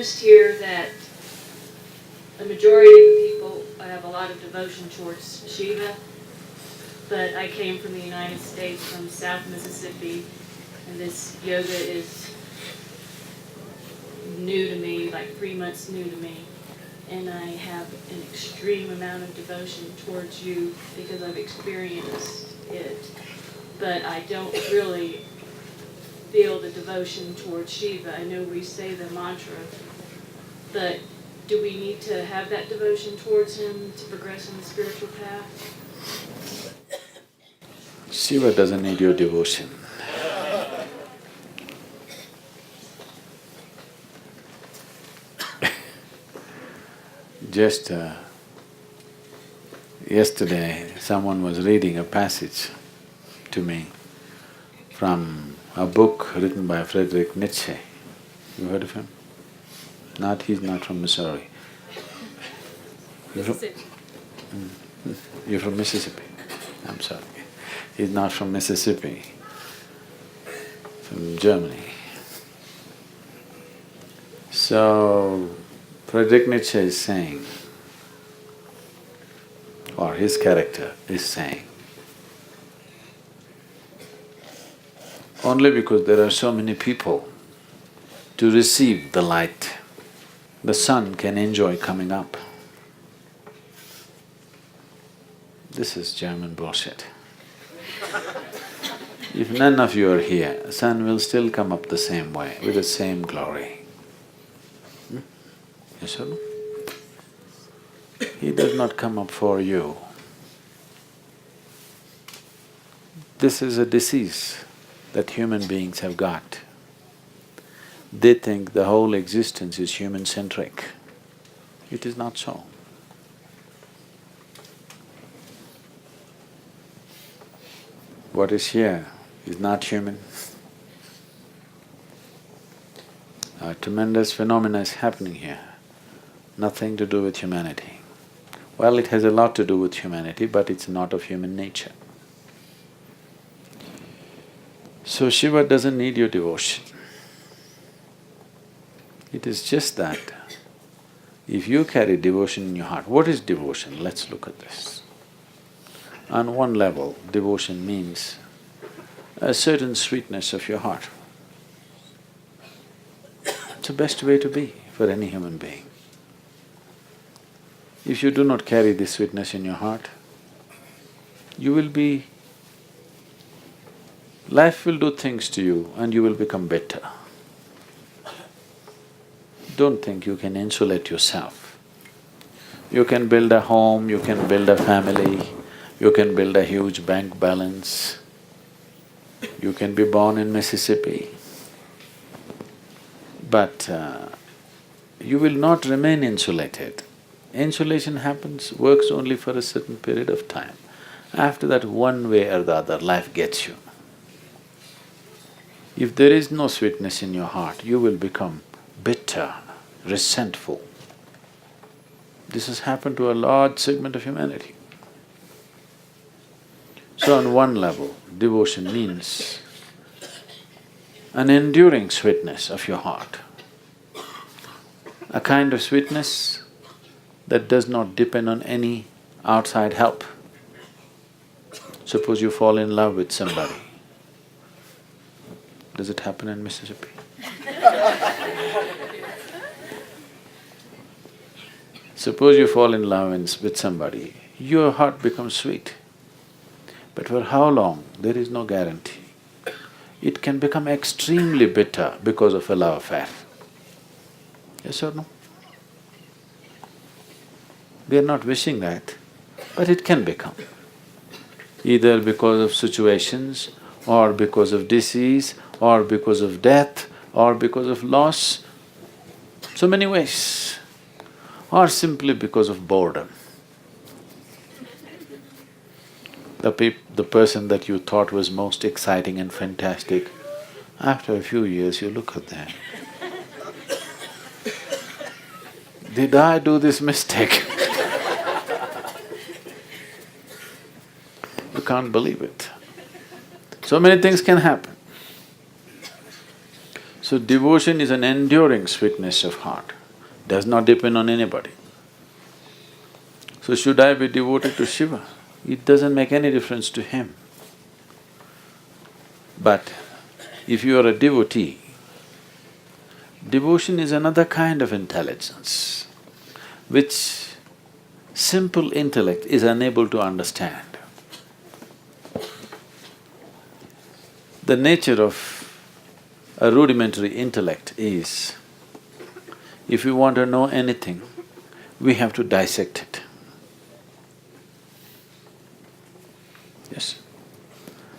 noticed here that the majority of the people have a lot of devotion towards Shiva, but I came from the United States, from South Mississippi, and this yoga is new to me, like 3 months new to me. And I have an extreme amount of devotion towards you because I've experienced it. But I don't really feel the devotion towards Shiva. I know we say the mantra, but do we need to have that devotion towards him to progress in the spiritual path? Shiva doesn't need your devotion. Just yesterday, someone was reading a passage to me from a book written by Friedrich Nietzsche. You heard of him? He's not from Missouri. Mississippi. You're from Mississippi? I'm sorry. He's not from Mississippi, from Germany. So, Friedrich Nietzsche is saying, or his character is saying, only because there are so many people to receive the light, the sun can enjoy coming up. This is German bullshit. If none of you are here, sun will still come up the same way, with the same glory. Yes or no? He does not come up for you. This is a disease that human beings have got. They think the whole existence is human-centric. It is not so. What is here is not human. A tremendous phenomena is happening here, nothing to do with humanity. Well, it has a lot to do with humanity, but it's not of human nature. So Shiva doesn't need your devotion. It is just that if you carry devotion in your heart, what is devotion? Let's look at this. On one level, devotion means a certain sweetness of your heart. It's the best way to be for any human being. If you do not carry this sweetness in your heart, you will be… life will do things to you and you will become bitter. Don't think you can insulate yourself. You can build a home, you can build a family, you can build a huge bank balance, you can be born in Mississippi, but you will not remain insulated. Insulation works only for a certain period of time. After that, one way or the other, life gets you. If there is no sweetness in your heart, you will become bitter, resentful. This has happened to a large segment of humanity. So on one level, devotion means an enduring sweetness of your heart, a kind of sweetness that does not depend on any outside help. Suppose you fall in love with somebody. Does it happen in Mississippi? Suppose you fall in love with somebody, your heart becomes sweet. But for how long, there is no guarantee. It can become extremely bitter because of a love affair. Yes or no? We are not wishing that, but it can become. Either because of situations, or because of disease, or because of death, or because of loss, so many ways, or simply because of boredom. The person that you thought was most exciting and fantastic, after a few years you look at them. Did I do this mistake? You can't believe it. So many things can happen. So devotion is an enduring sweetness of heart, does not depend on anybody. So should I be devoted to Shiva? It doesn't make any difference to him. But if you are a devotee, devotion is another kind of intelligence which simple intellect is unable to understand. The nature of a rudimentary intellect is, if we want to know anything, we have to dissect it. Yes.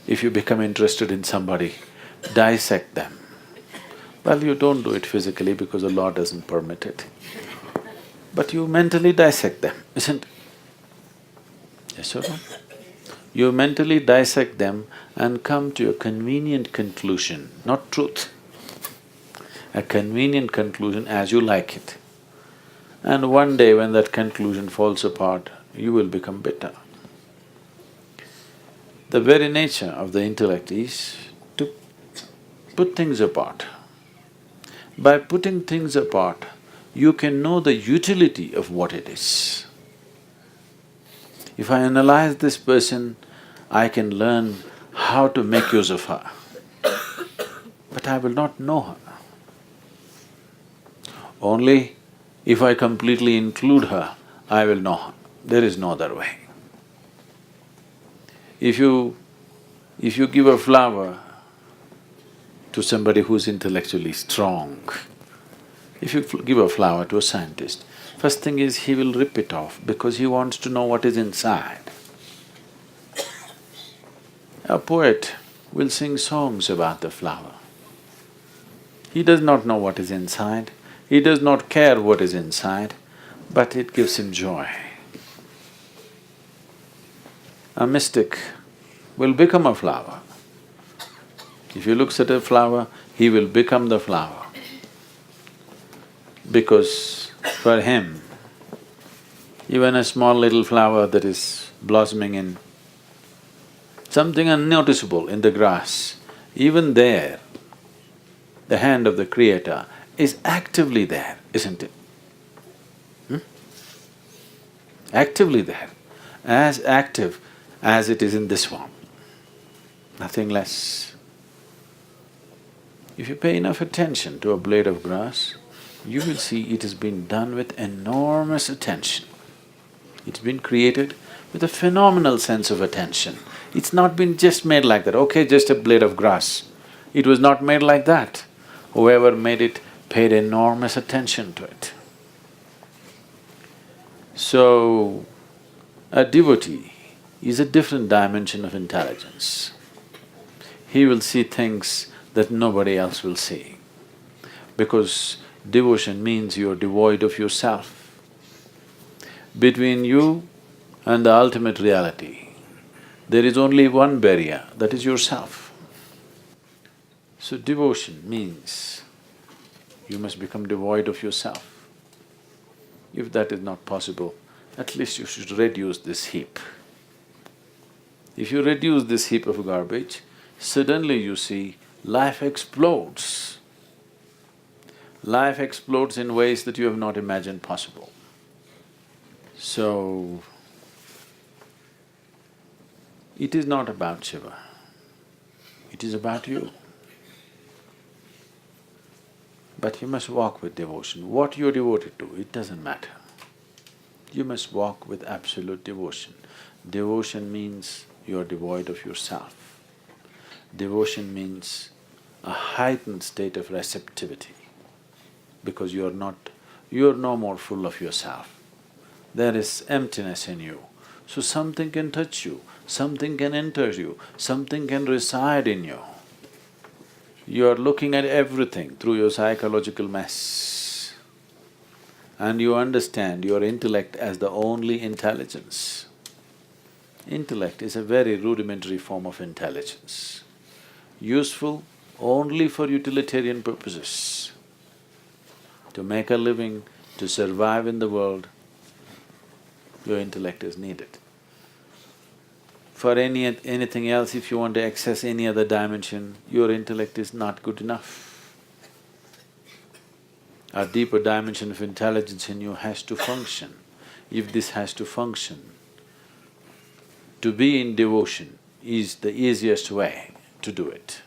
If you become interested in somebody, dissect them. Well, you don't do it physically because the law doesn't permit it. But you mentally dissect them, isn't it? Yes or no? You mentally dissect them and come to a convenient conclusion, not truth. A convenient conclusion as you like it. And one day when that conclusion falls apart, you will become bitter. The very nature of the intellect is to put things apart. By putting things apart, you can know the utility of what it is. If I analyze this person, I can learn how to make use of her, but I will not know her. Only if I completely include her, I will know her. There is no other way. If you give a flower to somebody who's intellectually strong, if you give a flower to a scientist, first thing is he will rip it off because he wants to know what is inside. A poet will sing songs about the flower. He does not know what is inside, he does not care what is inside, but it gives him joy. A mystic will become a flower. If he looks at a flower, he will become the flower. Because for him, even a small little flower that is blossoming in something unnoticeable in the grass, even there, the hand of the Creator is actively there, isn't it? Actively there, as active as it is in this one, nothing less. If you pay enough attention to a blade of grass, you will see it has been done with enormous attention. It's been created with a phenomenal sense of attention. It's not been just made like that, okay, just a blade of grass. It was not made like that. Whoever made it paid enormous attention to it. So, a devotee is a different dimension of intelligence. He will see things that nobody else will see. Because devotion means you're devoid of yourself. Between you and the ultimate reality, there is only one barrier, that is yourself. So devotion means you must become devoid of yourself. If that is not possible, at least you should reduce this heap. If you reduce this heap of garbage, suddenly you see life explodes. Life explodes in ways that you have not imagined possible. So, it is not about Shiva, it is about you. But you must walk with devotion. What you're devoted to, it doesn't matter. You must walk with absolute devotion. Devotion means you're devoid of yourself. Devotion means a heightened state of receptivity, because you're no more full of yourself. There is emptiness in you. So something can touch you, something can enter you, something can reside in you. You are looking at everything through your psychological mess, and you understand your intellect as the only intelligence. Intellect is a very rudimentary form of intelligence, useful only for utilitarian purposes. To make a living, to survive in the world, your intellect is needed. For anything else, if you want to access any other dimension, your intellect is not good enough. A deeper dimension of intelligence in you has to function. If this has to function, to be in devotion is the easiest way to do it.